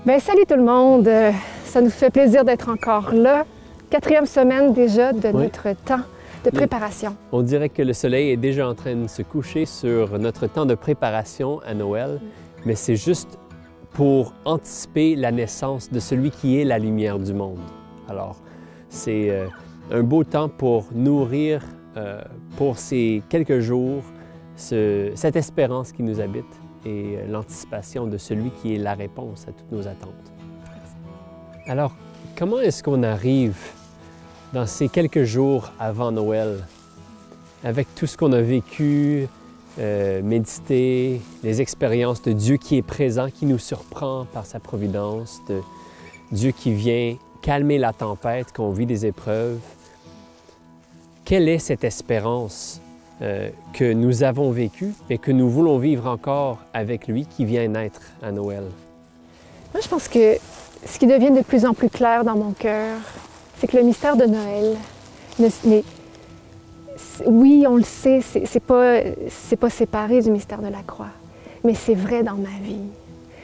Bien, salut tout le monde! Ça nous fait plaisir d'être encore là. 4e semaine déjà de notre temps de préparation. On dirait que le soleil est déjà en train de se coucher sur notre temps de préparation à Noël, mais c'est juste pour anticiper la naissance de celui qui est la lumière du monde. Alors, c'est un beau temps pour nourrir pour ces quelques jours cette espérance qui nous habite et l'anticipation de celui qui est la réponse à toutes nos attentes. Alors, comment est-ce qu'on arrive dans ces quelques jours avant Noël, avec tout ce qu'on a vécu, médité, les expériences de Dieu qui est présent, qui nous surprend par sa providence, de Dieu qui vient calmer la tempête, qu'on vit des épreuves? Quelle est cette espérance que nous avons vécue et que nous voulons vivre encore avec lui qui vient naître à Noël? Moi, je pense que ce qui devient de plus en plus clair dans mon cœur, c'est que le mystère de Noël, oui, on le sait, c'est pas séparé du mystère de la croix, mais c'est vrai dans ma vie.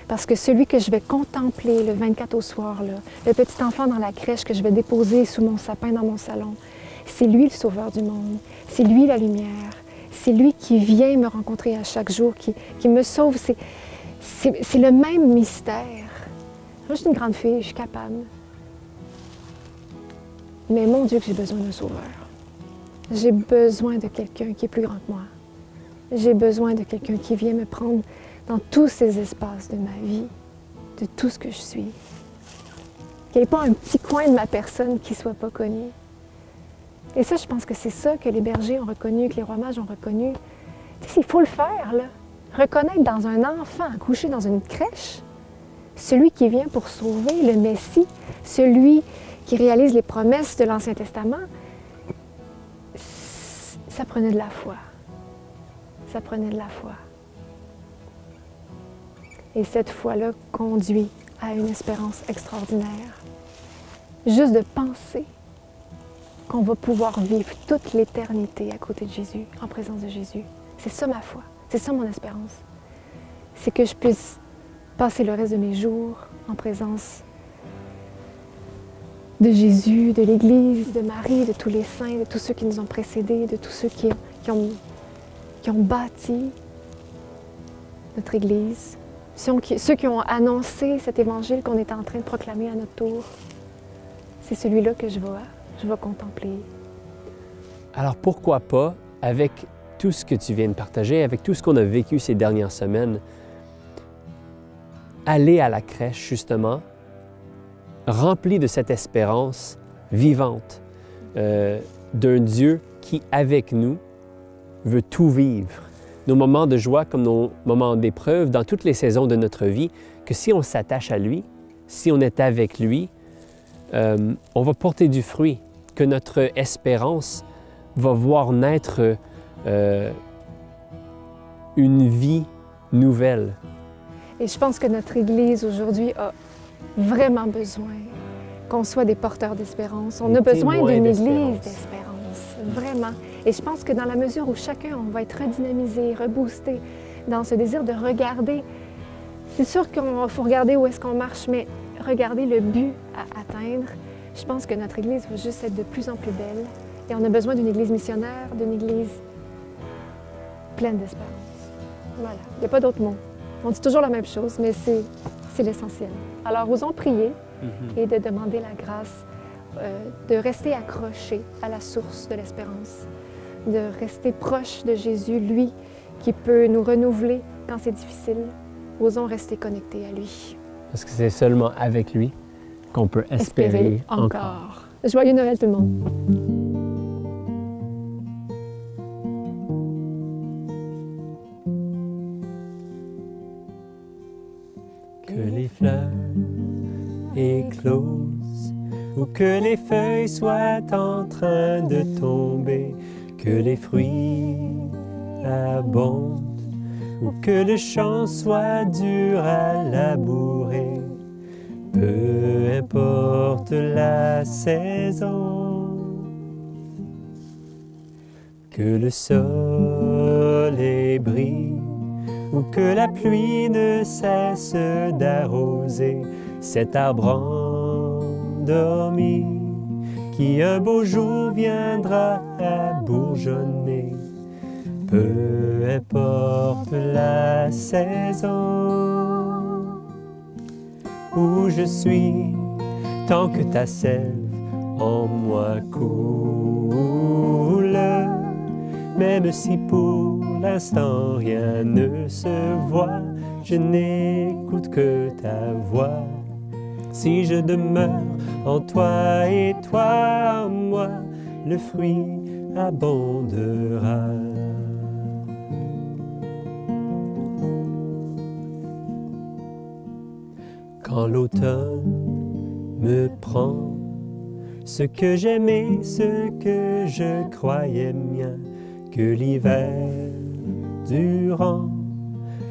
Parce que celui que je vais contempler le 24 au soir, là, le petit enfant dans la crèche que je vais déposer sous mon sapin dans mon salon, c'est lui le sauveur du monde, c'est lui la lumière, c'est lui qui vient me rencontrer à chaque jour, qui me sauve. C'est le même mystère. Moi, je suis une grande fille, je suis capable. Mais mon Dieu que j'ai besoin d'un sauveur. J'ai besoin de quelqu'un qui est plus grand que moi. J'ai besoin de quelqu'un qui vient me prendre dans tous ces espaces de ma vie, de tout ce que je suis. Qu'il n'y ait pas un petit coin de ma personne qui ne soit pas connu. Et ça, je pense que c'est ça que les bergers ont reconnu, que les rois mages ont reconnu. Tu sais, il faut le faire, là. Reconnaître dans un enfant couché dans une crèche, celui qui vient pour sauver, le Messie, celui qui réalise les promesses de l'Ancien Testament, ça prenait de la foi. Ça prenait de la foi. Et cette foi-là conduit à une espérance extraordinaire. Juste de penser qu'on va pouvoir vivre toute l'éternité à côté de Jésus, en présence de Jésus. C'est ça ma foi, c'est ça mon espérance. C'est que je puisse passer le reste de mes jours en présence de Jésus, de l'Église, de Marie, de tous les saints, de tous ceux qui nous ont précédés, de tous ceux qui ont bâti notre Église, ceux qui ont annoncé cet évangile qu'on est en train de proclamer à notre tour. C'est celui-là que je vais contempler. Alors pourquoi pas, avec tout ce que tu viens de partager, avec tout ce qu'on a vécu ces dernières semaines, aller à la crèche justement, rempli de cette espérance vivante d'un Dieu qui, avec nous, veut tout vivre. Nos moments de joie comme nos moments d'épreuve dans toutes les saisons de notre vie, que si on s'attache à lui, si on est avec lui, on va porter du fruit, que notre espérance va voir naître une vie nouvelle. Et je pense que notre Église aujourd'hui a vraiment besoin qu'on soit des porteurs d'espérance. On a besoin d'une Église d'espérance, vraiment. Et je pense que dans la mesure où chacun, on va être redynamisé, reboosté dans ce désir de regarder, c'est sûr qu'il faut regarder où est-ce qu'on marche, mais regarder le but à atteindre, je pense que notre Église va juste être de plus en plus belle. Et on a besoin d'une Église missionnaire, d'une Église pleine d'espérance. Voilà, il n'y a pas d'autre mot. On dit toujours la même chose, mais c'est l'essentiel. Alors, osons prier et de demander la grâce de rester accrochés à la source de l'espérance, de rester proche de Jésus, lui, qui peut nous renouveler quand c'est difficile. Osons rester connectés à lui. Parce que c'est seulement avec lui qu'on peut espérer encore. Joyeux Noël tout le monde! Que les fleurs éclosent ou que les feuilles soient en train de tomber, que les fruits abondent ou que le champ soit dur à labourer, peu importe la saison, que le soleil brille ou que la pluie ne cesse d'arroser, cet arbre endormi qui un beau jour viendra à bourgeonner. Peu importe la saison où je suis, tant que ta sève en moi coule, même si pour l'instant rien ne se voit, je n'écoute que ta voix. Si je demeure en toi et toi en moi, le fruit abondera. Quand l'automne me prend, ce que j'aimais, ce que je croyais mien, que l'hiver durant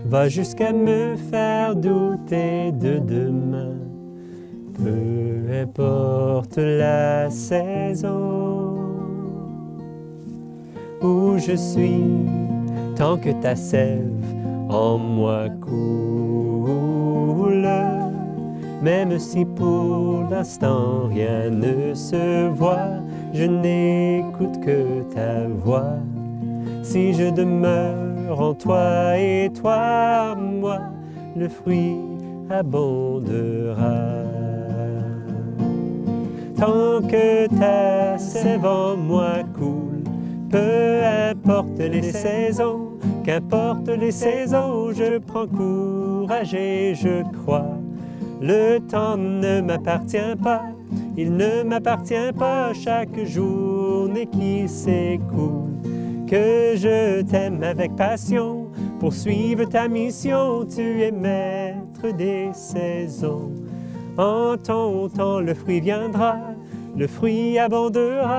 va jusqu'à me faire douter de demain. Peu importe la saison où je suis, tant que ta sève en moi coule, même si pour l'instant rien ne se voit, je n'écoute que ta voix. Si je demeure en toi et toi en moi, le fruit abondera. Tant que ta sève en moi coule, peu importe les saisons, qu'importe les saisons, je prends courage et je crois. Le temps ne m'appartient pas, il ne m'appartient pas chaque journée qui s'écoule. Que je t'aime avec passion, poursuive ta mission, tu es maître des saisons. En ton temps le fruit viendra, le fruit abondera,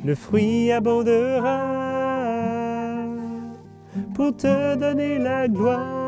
le fruit abondera pour te donner la gloire.